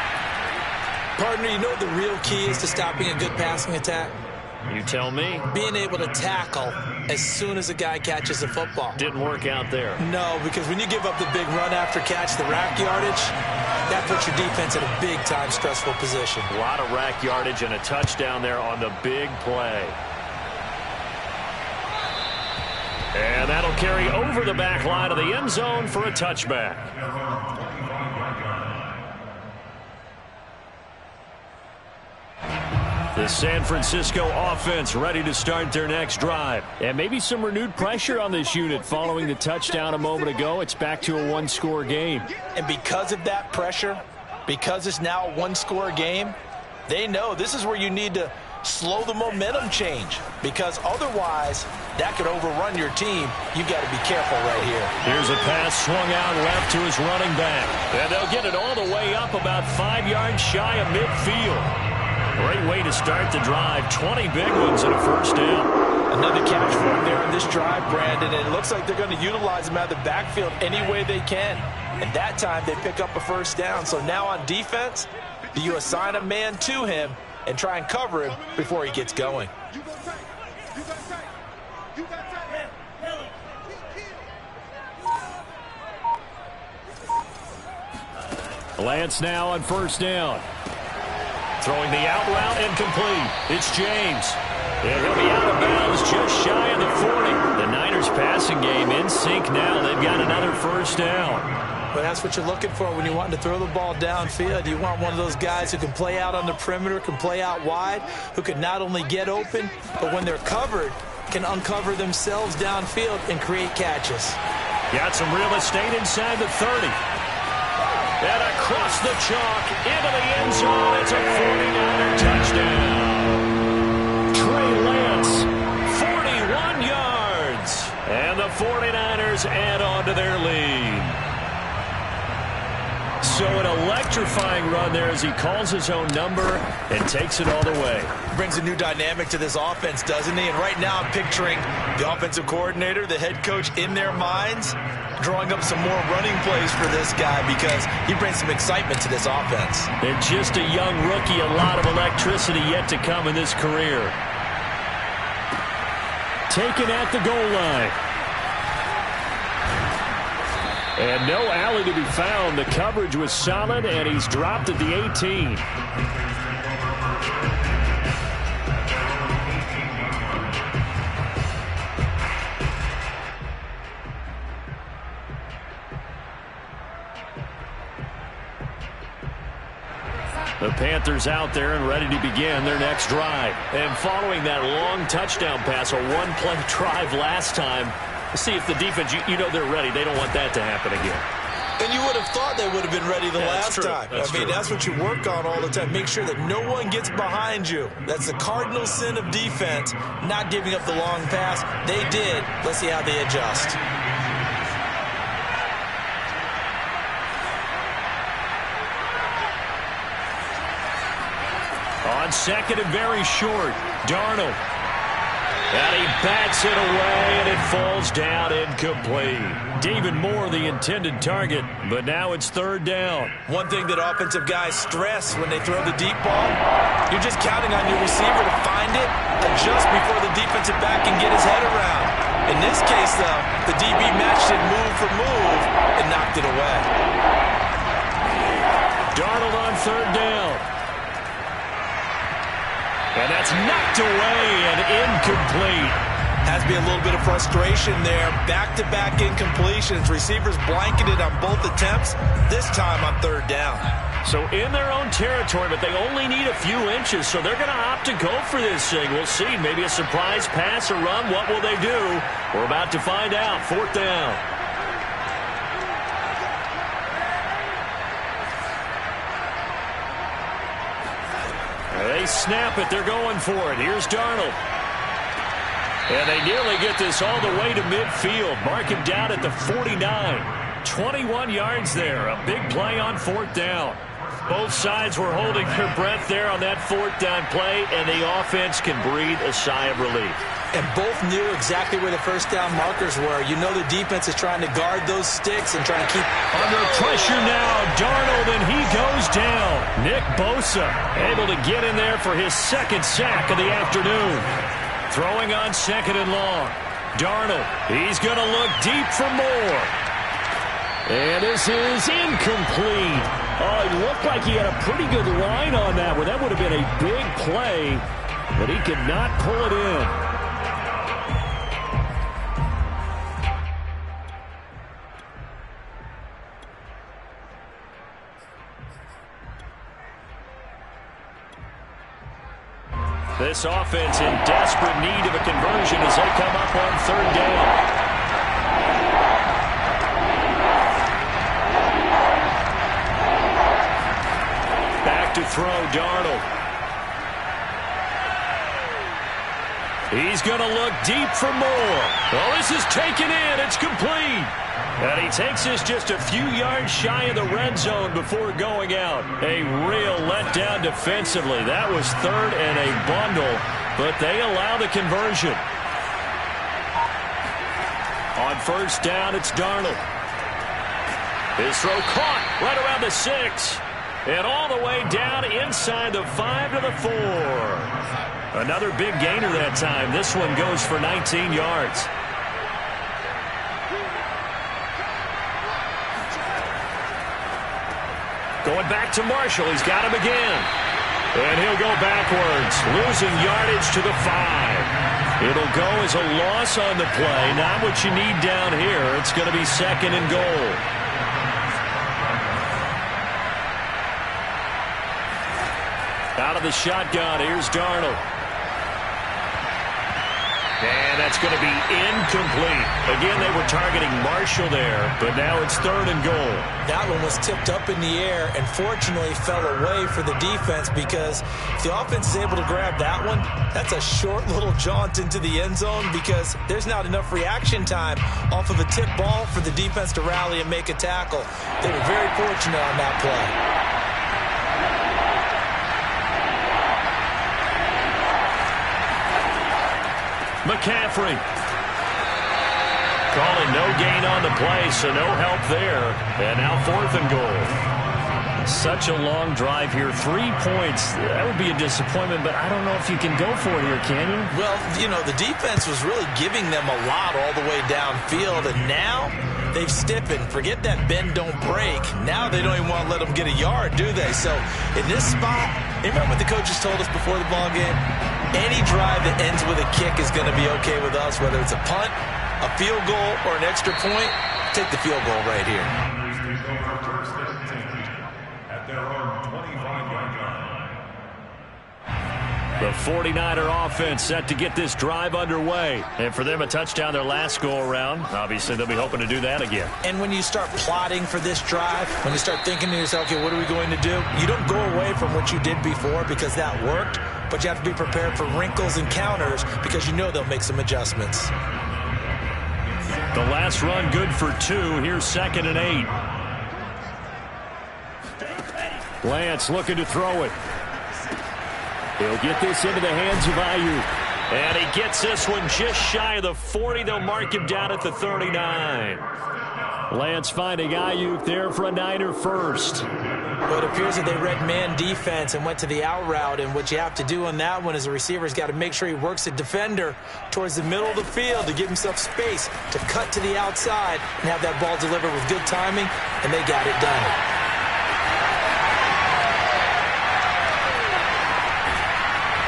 Partner, you know the real key is to stopping a good passing attack? You tell me. Being able to tackle as soon as a guy catches a football. Didn't work out there. No, because when you give up the big run after catch, the rack yardage, that puts your defense in a big-time stressful position. A lot of rack yardage and a touchdown there on the big play. And that'll carry over the back line of the end zone for a touchback. The San Francisco offense ready to start their next drive. And maybe some renewed pressure on this unit following the touchdown a moment ago. It's back to a 1-score game. And because of that pressure, because it's now a 1-score game, they know this is where you need to slow the momentum change. Because otherwise, that could overrun your team. You've got to be careful right here. Here's a pass swung out left to his running back. And they'll get it all the way up about 5 yards shy of midfield. Great way to start the drive. 20 big ones and a first down. Another catch for him there on this drive, Brandon. And it looks like they're going to utilize him out of the backfield any way they can. And that time they pick up a first down. So now on defense, do you assign a man to him and try and cover him before he gets going? Lance now on first down. Throwing the out route incomplete. It's James. And he'll be out of bounds just shy of the 40. The Niners passing game in sync now. They've got another first down. But that's what you're looking for when you want to throw the ball downfield. You want one of those guys who can play out on the perimeter, can play out wide, who can not only get open, but when they're covered, can uncover themselves downfield and create catches. Got some real estate inside the 30. And across the chalk into the end zone. It's a 49er touchdown. Trey Lance, 41 yards. And the 49ers add on to their lead. So an electrifying run there as he calls his own number and takes it all the way. Brings a new dynamic to this offense, doesn't he? And right now I'm picturing the offensive coordinator, the head coach in their minds, drawing up some more running plays for this guy because he brings some excitement to this offense. And just a young rookie, a lot of electricity yet to come in this career. Taken at the goal line. And no alley to be found. The coverage was solid, and he's dropped at the 18. The Panthers out there and ready to begin their next drive. And following that long touchdown pass, a one-play drive last time, see if the defense, you know they're ready. They don't want that to happen again. And you would have thought they would have been ready the last time. That's what you work on all the time. Make sure that no one gets behind you. That's the cardinal sin of defense, not giving up the long pass. They did. Let's see how they adjust. On second and very short, Darnold. And he bats it away, and it falls down incomplete. David Moore, the intended target, but now it's third down. One thing that offensive guys stress when they throw the deep ball, you're just counting on your receiver to find it, adjust before the defensive back can get his head around. In this case, though, the DB matched it move for move and knocked it away. Darnold on third down. And that's knocked away and incomplete. Has to be a little bit of frustration there. Back-to-back incompletions. Receivers blanketed on both attempts, this time on third down. So in their own territory, but they only need a few inches, so they're going to opt to go for this thing. We'll see. Maybe a surprise pass or run. What will they do? We're about to find out. 4th down. They snap it. They're going for it. Here's Darnold. And they nearly get this all the way to midfield. Mark him down at the 49. 21 yards there. A big play on 4th down. Both sides were holding their breath there on that 4th down play, and the offense can breathe a sigh of relief. And both knew exactly where the first down markers were. You know the defense is trying to guard those sticks and trying to keep... Under pressure now, Darnold, and he goes down. Nick Bosa able to get in there for his 2nd sack of the afternoon. Throwing on 2nd and long. Darnold, he's going to look deep for more. And this is incomplete. Oh, it looked like he had a pretty good line on that one. That would have been a big play, but he could not pull it in. This offense in desperate need of a conversion as they come up on 3rd down. To throw, Darnold. He's going to look deep for more. Well, this is taken in. It's complete. And he takes this just a few yards shy of the red zone before going out. A real letdown defensively. That was 3rd and a bundle, but they allow the conversion. On 1st down, it's Darnold. His throw caught right around the 6. And all the way down inside the 5 to the 4. Another big gainer that time. This one goes for 19 yards. Going back to Marshall. He's got him again. And he'll go backwards, losing yardage to the 5. It'll go as a loss on the play. Not what you need down here. It's going to be 2nd and goal. Out of the shotgun, here's Darnold. And that's going to be incomplete. Again, they were targeting Marshall there, but now it's 3rd and goal. That one was tipped up in the air and fortunately fell away for the defense, because if the offense is able to grab that one, that's a short little jaunt into the end zone, because there's not enough reaction time off of a tip ball for the defense to rally and make a tackle. They were very fortunate on that play. McCaffrey. Calling no gain on the play, so no help there. And now 4th and goal. Such a long drive here. 3 points. That would be a disappointment, but I don't know if you can go for it here, can you? Well, you know, the defense was really giving them a lot all the way downfield, and now they've stiffened. Forget that bend, don't break. Now they don't even want to let them get a yard, do they? So in this spot, remember what the coaches told us before the ball game? Any drive that ends with a kick is going to be okay with us, whether it's a punt, a field goal, or an extra point. Take the field goal right here. The 49er offense set to get this drive underway. And for them, a touchdown their last go-around. Obviously, they'll be hoping to do that again. And when you start plotting for this drive, when you start thinking to yourself, okay, what are we going to do? You don't go away from what you did before because that worked, but you have to be prepared for wrinkles and counters because you know they'll make some adjustments. The last run good for 2. Here's 2nd and 8. Lance looking to throw it. He'll get this into the hands of Ayuk. And he gets this one just shy of the 40. They'll mark him down at the 39. Lance finding Ayuk there for a Niner first. Well, it appears that they read man defense and went to the out route. And what you have to do on that one is a receiver's got to make sure he works the defender towards the middle of the field to give himself space to cut to the outside and have that ball delivered with good timing. And they got it done.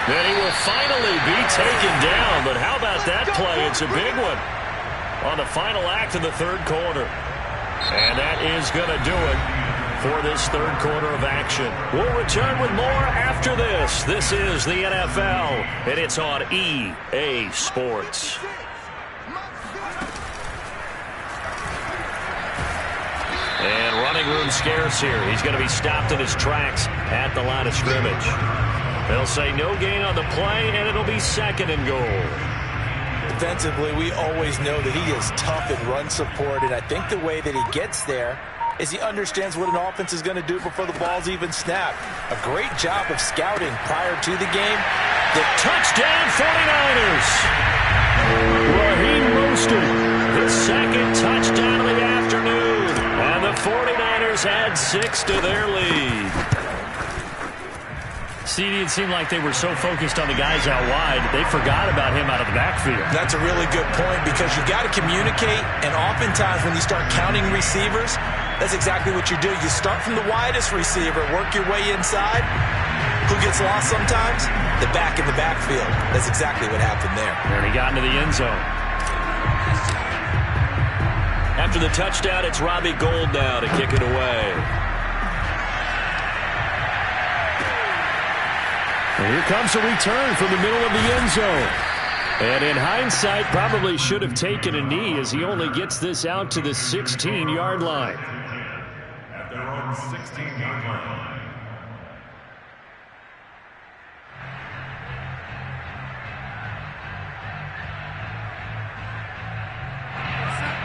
Then he will finally be taken down. But how about that play? It's a big one on the final act of the 3rd quarter. And that is going to do it for this third quarter of action. We'll return with more after this. This is the NFL, and it's on EA Sports. And running room scarce here. He's going to be stopped in his tracks at the line of scrimmage. They'll say no gain on the play, and it'll be second and goal. Defensively, we always know that he is tough in run support, and I think the way that he gets there is he understands what an offense is going to do before the ball's even snapped. A great job of scouting prior to the game. The touchdown 49ers. Raheem Mostert, his second touchdown of the afternoon. And the 49ers add 6 to their lead. CD, it seemed like they were so focused on the guys out wide, they forgot about him out of the backfield. That's a really good point because you got to communicate, and oftentimes when you start counting receivers, that's exactly what you do. You start from the widest receiver, work your way inside. Who gets lost sometimes? The back in the backfield. That's exactly what happened there. And he got into the end zone. After the touchdown, it's Robbie Gould now to kick it away. And here comes a return from the middle of the end zone. And in hindsight, probably should have taken a knee as he only gets this out to the 16-yard line. At their own 16-yard line.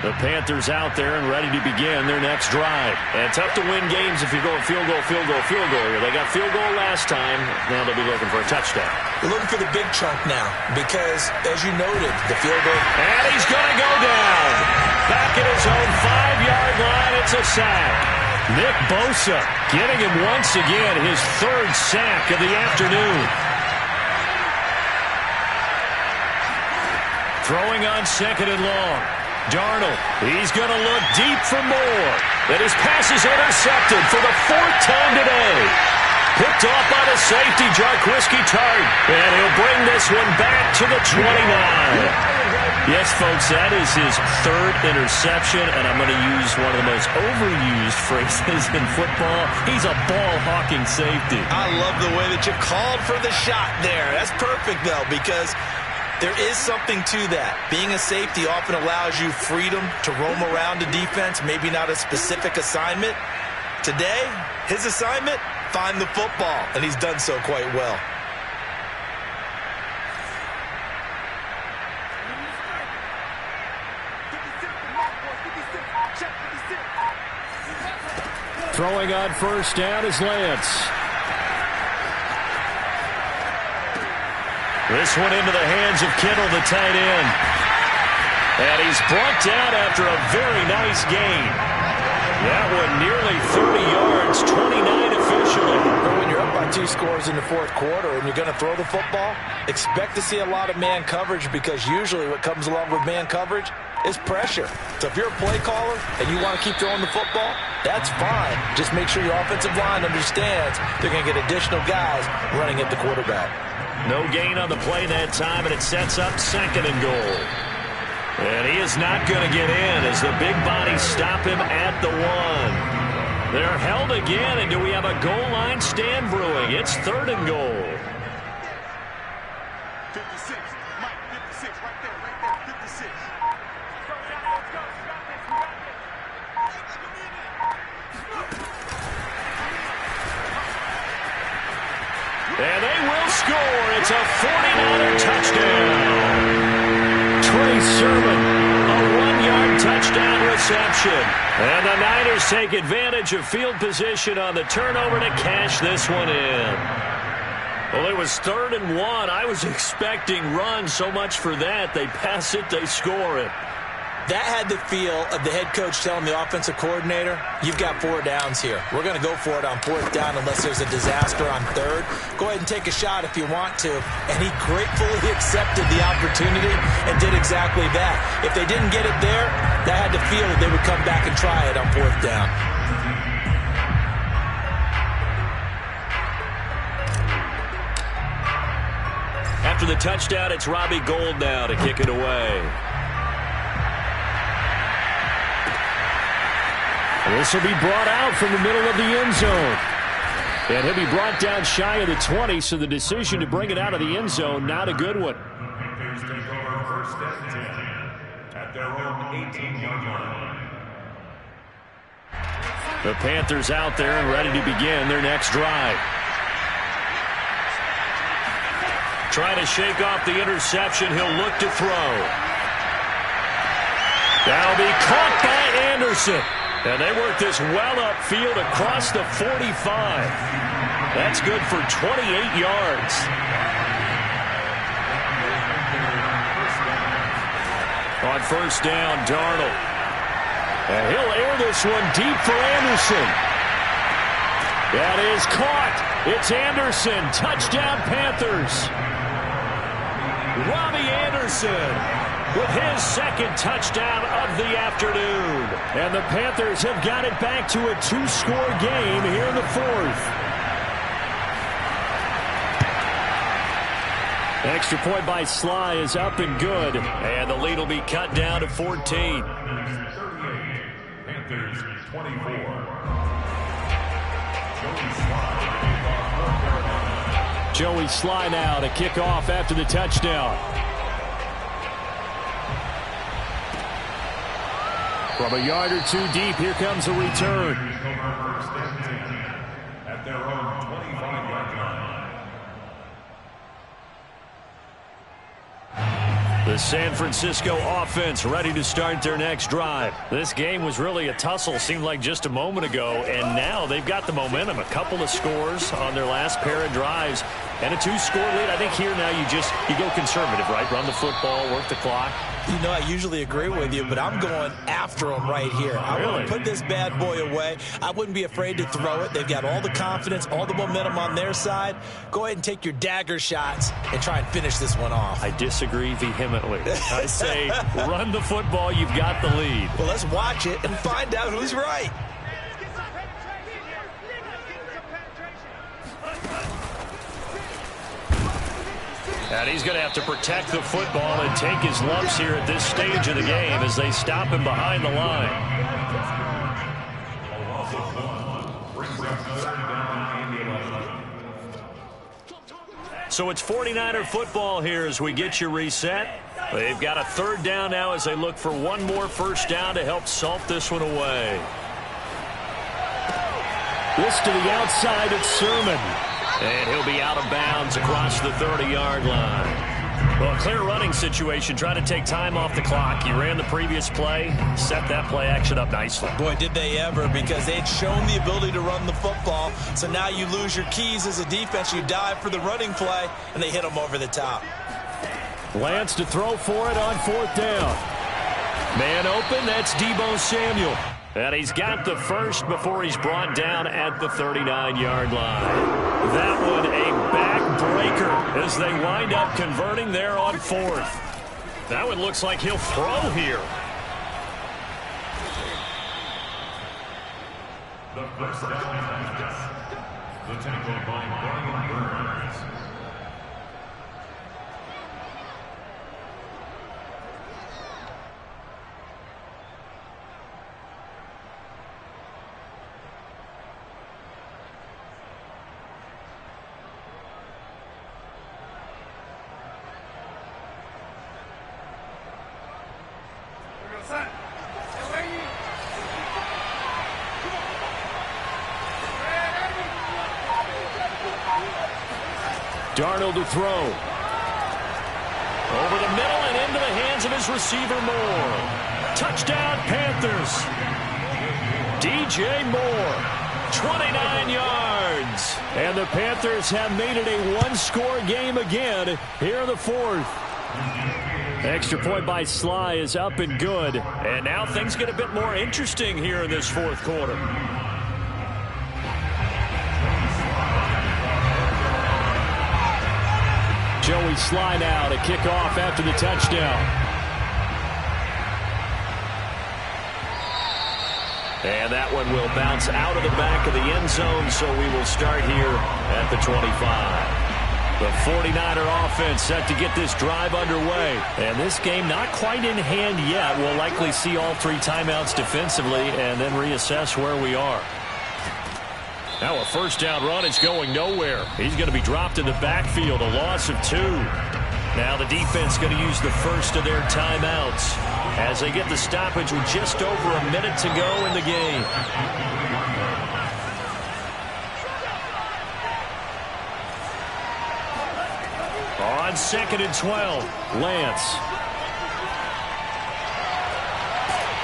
The Panthers out there and ready to begin their next drive. And tough to win games if you're going field goal here. They got field goal last time. Now they'll be looking for a touchdown. They're looking for the big chunk now because, as you noted, the field goal. And he's going to go down. Back at his own 5-yard line. It's a sack. Nick Bosa getting him once again, his third sack of the afternoon. Throwing on second and long. Darnold, he's going to look deep for more. And his pass is intercepted for the 4th time today. Picked off by the safety, Jarquiski Tart. And he'll bring this one back to the 29. Yes, folks, that is his 3rd interception, and I'm going to use one of the most overused phrases in football. He's a ball-hawking safety. I love the way that you called for the shot there. That's perfect, though, because there is something to that. Being a safety often allows you freedom to roam around the defense, maybe not a specific assignment. Today, his assignment, find the football, and he's done so quite well. Throwing on first down is Lance. This one into the hands of Kittle, the tight end. And he's brought down after a very nice gain. That one nearly 30 yards, 29 officially. But when you're up by 2 scores in the 4th quarter and you're going to throw the football, expect to see a lot of man coverage because usually what comes along with man coverage is pressure. So if you're a play caller and you want to keep throwing the football, that's fine. Just make sure your offensive line understands they're going to get additional guys running at the quarterback. No gain on the play that time, and it sets up second and goal. And he is not going to get in as the big bodies stop him at the 1. They're held again, and do we have a goal line stand brewing? It's 3rd and goal. 56, Mike, 56, right there, 56. And they will score. It's a 49er touchdown. Trey Sermon, a 1-yard touchdown reception. And the Niners take advantage of field position on the turnover to cash this one in. Well, it was 3rd and 1. I was expecting run, so much for that. They pass it, they score it. That had the feel of the head coach telling the offensive coordinator, you've got 4 downs here. We're going to go for it on 4th down unless there's a disaster on 3rd. Go ahead and take a shot if you want to. And he gratefully accepted the opportunity and did exactly that. If they didn't get it there, that had the feel that they would come back and try it on 4th down. After the touchdown, it's Robbie Gould now to kick it away. This will be brought out from the middle of the end zone. And he'll be brought down shy of the 20, so the decision to bring it out of the end zone, not a good one. Panthers take over first and 10 at their own 18-yard line. The Panthers out there and ready to begin their next drive. Trying to shake off the interception. He'll look to throw. That'll be caught by Anderson. And they work this well upfield across the 45. That's good for 28 yards. On first down, Darnold. And he'll air this one deep for Anderson. That is caught. It's Anderson. Touchdown, Panthers. Robbie Anderson with his second touchdown of the afternoon. And the Panthers have got it back to a 2-score game here in the fourth. Extra point by Sly is up and good. And the lead will be cut down to 14. 38, Panthers 24. Joey Sly now to kick off after the touchdown. From a yard or two deep, here comes a return. First and 10 at their own 25-yard line. The San Francisco offense ready to start their next drive. This game was really a tussle, seemed like just a moment ago, and now they've got the momentum. A couple of scores on their last pair of drives and a 2-score lead. I think here now you go conservative, right? Run the football, work the clock. You know, I usually agree with you, but I'm going after them right here. I want to put this bad boy away. I wouldn't be afraid to throw it. They've got all the confidence, all the momentum on their side. Go ahead and take your dagger shots and try and finish this one off. I disagree vehemently. I say run the football. You've got the lead. Well, let's watch it and find out who's right. And he's going to have to protect the football and take his lumps here at this stage of the game as they stop him behind the line. So it's 49er football here as we get you reset. They've got a third down now as they look for one more first down to help salt this one away. This to the outside of Sermon. And he'll be out of bounds across the 30-yard line. Well, a clear running situation. Try to take time off the clock. He ran the previous play, set that play action up nicely. Boy, did they ever, because they'd shown the ability to run the football. So now you lose your keys as a defense. You dive for the running play, and they hit them over the top. Lance to throw for it on fourth down. Man open, that's Deebo Samuel. And he's got the first before he's brought down at the 39-yard line. That one a backbreaker as they wind up converting there on fourth. That one looks like he'll throw here. The first down pass. The tackle by Brian Burns. Darnold to throw. Over the middle and into the hands of his receiver, Moore. Touchdown, Panthers. DJ Moore, 29 yards. And the Panthers have made it a one-score game again here in the fourth. Extra point by Sly is up and good. And now things get a bit more interesting here in this fourth quarter. Joey Sly now to kick off after the touchdown. And that one will bounce out of the back of the end zone, so we will start here at the 25. The 49er offense set to get this drive underway. And this game not quite in hand yet. We'll likely see all 3 timeouts defensively and then reassess where we are. Now a first down run is going nowhere. He's going to be dropped in the backfield, a loss of 2. Now the defense going to use the first of their timeouts as they get the stoppage with just over a minute to go in the game. On 2nd and 12, Lance.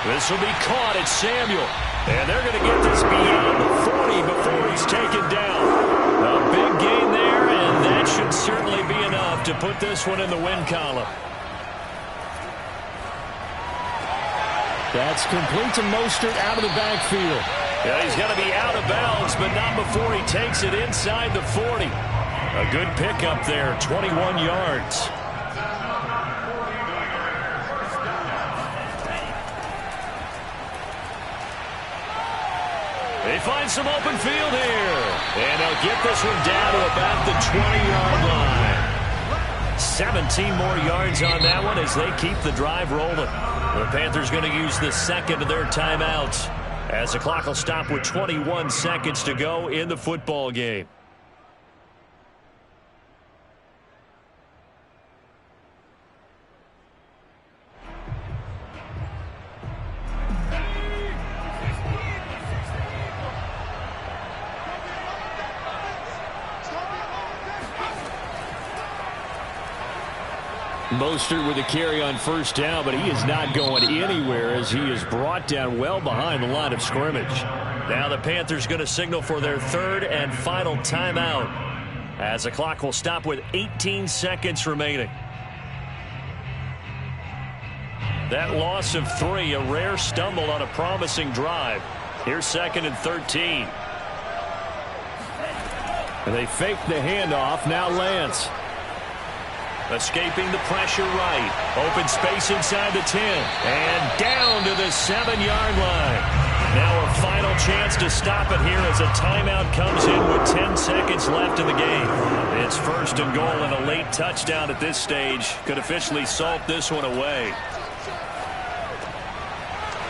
This will be caught at Samuel. And they're going to get this beyond the 40 before he's taken down. A big gain there, and that should certainly be enough to put this one in the win column. That's complete to Mostert out of the backfield. Yeah, he's got to be out of bounds, but not before he takes it inside the 40. A good pickup there, 21 yards. They find some open field here. And they'll get this one down to about the 20-yard line. 17 more yards on that one as they keep the drive rolling. The Panthers going to use the second of their timeouts as the clock will stop with 21 seconds to go in the football game. Mostert with a carry on first down, but he is not going anywhere as he is brought down well behind the line of scrimmage. Now the Panthers going to signal for their 3rd and final timeout as the clock will stop with 18 seconds remaining. That loss of 3, a rare stumble on a promising drive. Here's 2nd and 13. And they fake the handoff. Now Lance. Escaping the pressure right. Open space inside the 10. And down to the 7-yard line. Now a final chance to stop it here as a timeout comes in with 10 seconds left in the game. It's 1st and goal and a late touchdown at this stage could officially salt this one away.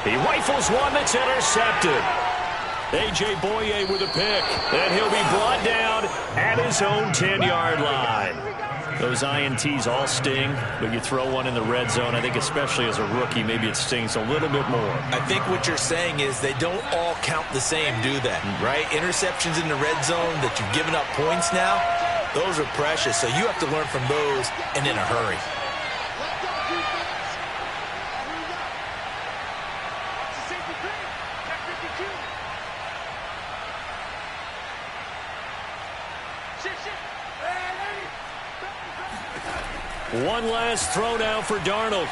He rifles one that's intercepted. A.J. Boye with a pick. And he'll be brought down at his own 10-yard line. Those INTs all sting, but you throw one in the red zone, I think especially as a rookie, maybe it stings a little bit more. I think what you're saying is they don't all count the same, do they? Right? Interceptions in the red zone that you've given up points now, those are precious. So you have to learn from those and in a hurry. One last throw now for Darnold.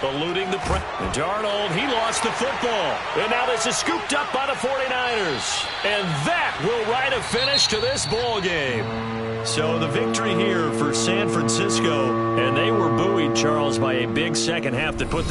Eluding the press. Darnold, he lost the football. And now this is scooped up by the 49ers. And that will write a finish to this ball game. So the victory here for San Francisco. And they were buoyed, Charles, by a big second half that put